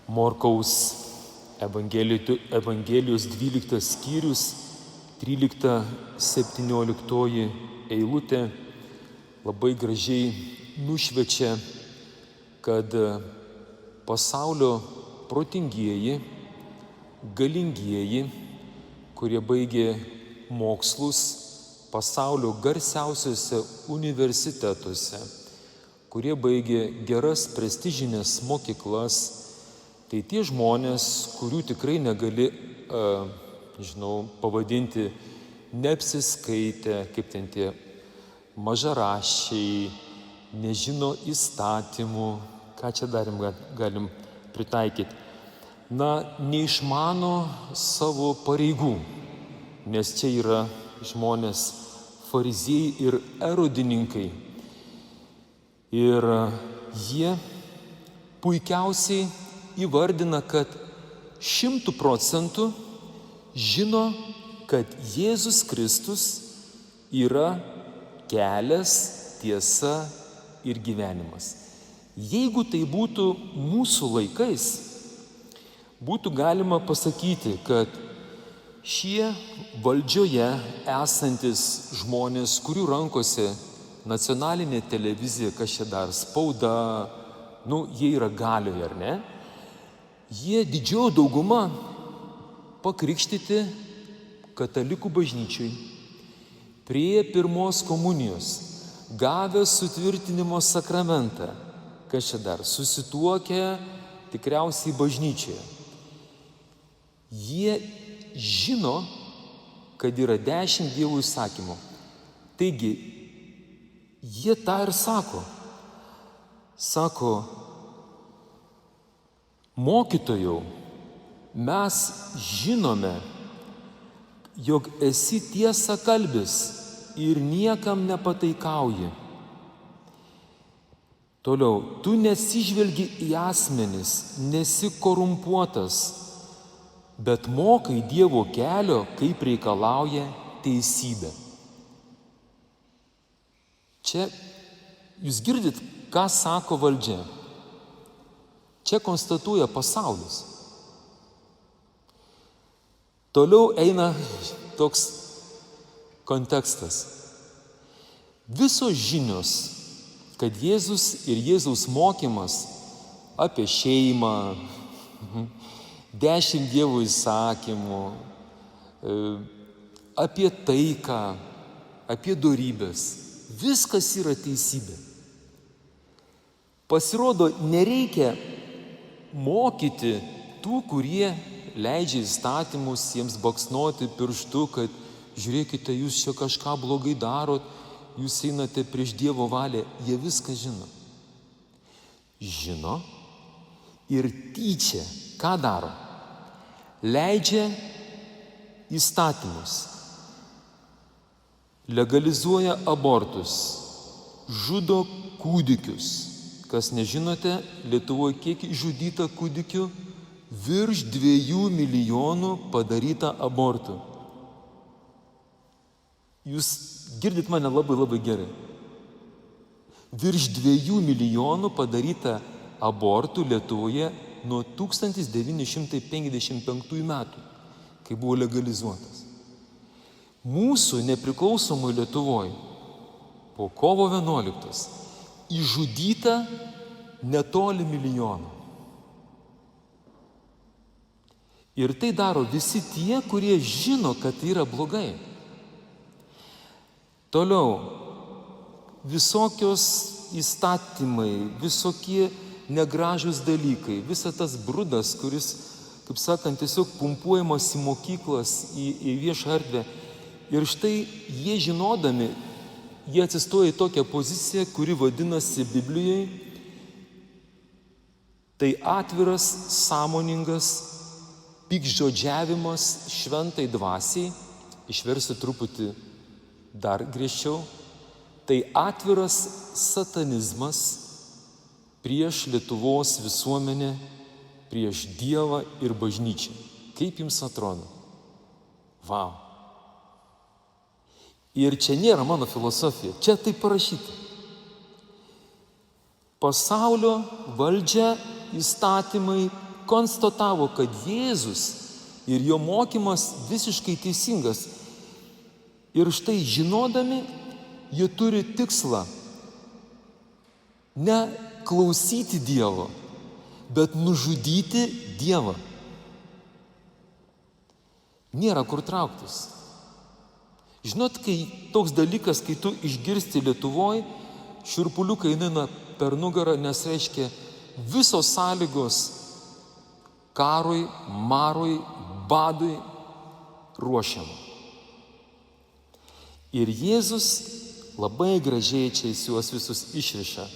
Morkaus Evangelijos 12 skyrius, 13-17 eilutė labai gražiai nušviečia, kad pasaulio protingieji, galingieji, kurie baigė mokslus pasaulio garsiausiuose universitetuose, kurie baigė geras prestižinės mokyklas, tai tie žmonės, kurių tikrai negali, pavadinti neapsiskaitę, kaip ten tie mažaraščiai, nežino įstatymų, ką čia dar galim pritaikyti. Neišmano savo pareigų, nes čia yra žmonės fariziejai ir erodininkai. Ir jie puikiausiai įvardina, kad 100% žino, kad Jėzus Kristus yra kelias, tiesa ir gyvenimas. Jeigu tai būtų mūsų laikais, būtų galima pasakyti, kad šie valdžioje esantis žmonės, kurių rankose nacionalinė televizija, kas čia dar, spauda, jie yra galioje, ar ne? Jie didžioji dauguma pakrikštyti katalikų bažnyčiai, prie pirmos komunijos, gavę sutvirtinimo sakramentą, kas čia dar, susituokę tikriausiai bažnyčioje. Jie žino, kad yra 10 Dievo įsakymų. Taigi, jie tą ir sako. Sako, mokytojau, mes žinome, jog esi tiesakalbis ir niekam nepataikauji. Toliau, tu nesižvelgi į asmenis, nesi korumpuotas, bet mokai Dievo kelio, kaip reikalauja teisybė. Čia jūs girdit, ką sako valdžia. Čia konstatuoja pasaulis. Toliau eina toks kontekstas. Visos žinios, kad Jėzus ir Jėzaus mokymas apie šeimą, 10 Dievo įsakymų, apie taiką, apie dorybės, viskas yra teisybė. Pasirodo, nereikia mokyti tų, kurie leidžia įstatymus, jiems baksnuoti pirštu, kad žiūrėkite, jūs čia kažką blogai darot, jūs einate prieš Dievo valią. Jie viską žino. Žino ir tyčia ką daro? Leidžia įstatymus, legalizuoja abortus, žudo kūdikius. Kas nežinote, Lietuvoje kiek žudyta kūdikių? Virš 2 milijonų padaryta abortų. Jūs girdit mane labai gerai. Virš 2 milijonų padaryta abortų Lietuvoje nuo 1955 metų, kai buvo legalizuotas. Mūsų nepriklausomoj Lietuvoje po kovo 11 įžudyta netoli 1 milijono. Ir tai daro visi tie, kurie žino, kad tai yra blogai. Toliau, visokios įstatymai, visokie negražūs dalykai, visa tas brudas, kuris, kaip sakant, tiesiog pumpuojamas į mokyklas, į viešą erdvę. Ir štai jie žinodami, jie atsistoja į tokią poziciją, kuri vadinasi Biblijoje, tai atviras, sąmoningas piktžodžiavimas šventai dvasiai, išversiu truputį dar griežčiau, tai atviras satanizmas prieš Lietuvos visuomenę, prieš Dievą ir bažnyčią. Kaip jums atrodo? Vau. Ir čia nėra mano filosofija, čia taip parašyta. Pasaulio valdžia, įstatymai, konstatavo, kad Jėzus ir jo mokymas visiškai teisingas. Ir štai žinodami, jie turi tikslą ne klausyti Dievo, bet nužudyti Dievą. Nėra kur trauktis. Žinot, kai toks dalykas, kai tu išgirsti Lietuvoj, šiurpuliukai eina per nugarą, nes reiškia visos sąlygos karui, marui, badui ruošiama. Ir Jėzus labai gražiai čia juos visus išriša.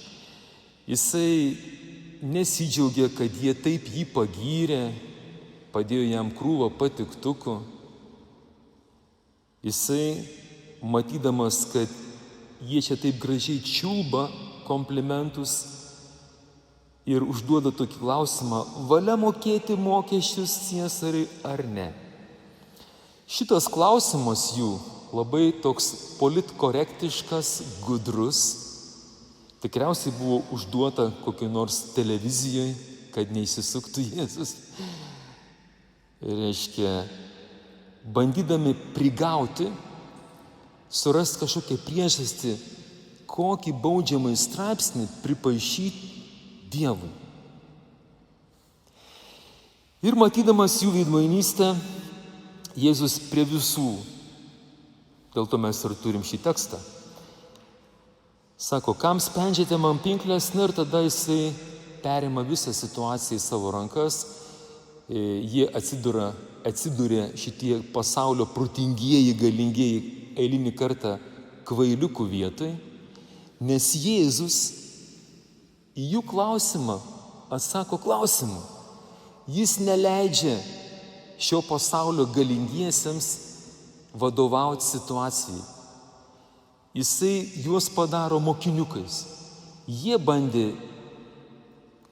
Jisai nesidžiaugė, kad jie taip jį pagyrė, padėjo jam krūvą patiktukų. Jisai, matydamas, kad jie čia taip gražiai čiulba komplimentus ir užduoda tokį klausimą, valia mokėti mokesčius Ciesariui ar ne. Šitas klausimas jų labai toks politkorektiškas, gudrus, tikriausiai buvo užduota kokiai nors televizijoje, kad neįsisuktų Jėzus. Reiškia, bandydami prigauti, surasti kažkokią priežastį, kokį baudžiamąjį straipsnį pripaišyti Dievui. Ir matydamas jų veidmainystę, Jėzus prie visų, dėl to mes ir turim šį tekstą, sako, kam spendžiate man pinklės, ir tada jisai perima visą situaciją į savo rankas, jie atsidūrė šitie pasaulio protingieji, galingieji eilinį kartą kvailiukų vietoj, nes Jėzus į jų klausimą atsako klausimu. Jis neleidžia šio pasaulio galingiesiems vadovauti situacijai. Jisai juos padaro mokiniukais. Jie bandė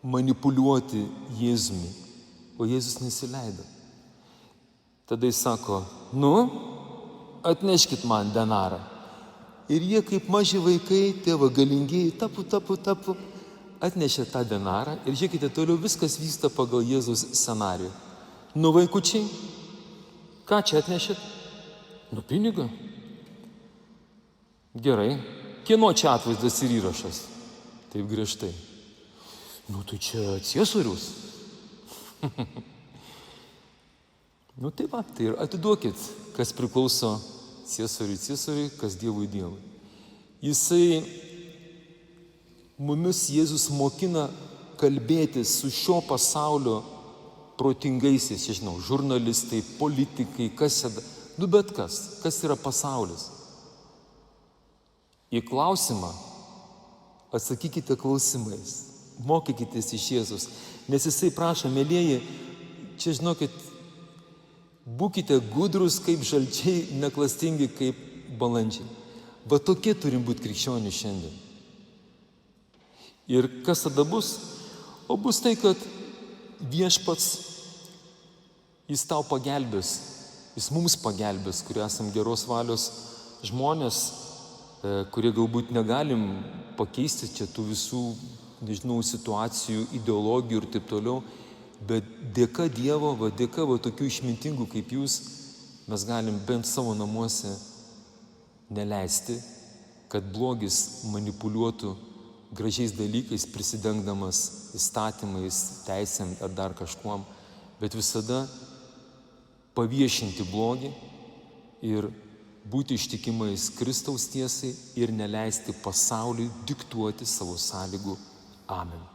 manipuliuoti Jėzumi, o Jėzus nesileido. Tada jis sako, atneškit man denarą. Ir jie kaip maži vaikai, tėva galingieji, tapu, atnešė tą denarą ir žiūrėkite, toliau viskas vyksta pagal Jėzaus scenarijų. Vaikučiai, ką čia atnešėt? Pinigą. Gerai. Kieno čia atvaizdas ir įrašas? Taip griežtai. Tai čia Ciesorius. Tai ir atiduokit, kas priklauso Ciesoriui, kas Dievui. Jisai mumis Jėzus mokina kalbėtis su šio pasaulio protingaisiais, žurnalistai, politikai, bet kas yra pasaulis. Į klausimą atsakykite klausimais, mokykitės iš Jėzus, nes jisai prašo, mielieji, čia žinokit, būkite gudrus kaip žalčiai, neklastingi kaip balandžiai. Va tokie turim būti krikščionių šiandien. Ir kas tada bus? O bus tai, kad viešpats, jis tau pagelbės, jis mums pagelbės, kurie esam geros valios žmonės, kurie galbūt negalim pakeisti čia tų visų, situacijų, ideologijų ir taip toliau, bet dėka Dievo, dėka tokių išmintingų kaip jūs, mes galim bent savo namuose neleisti, kad blogis manipuliuotų gražiais dalykais, prisidengdamas įstatymais, teisėm ar dar kažkuom, bet visada paviešinti blogį ir būti ištikimais Kristaus tiesai ir neleisti pasauliui diktuoti savo sąlygų. Amen.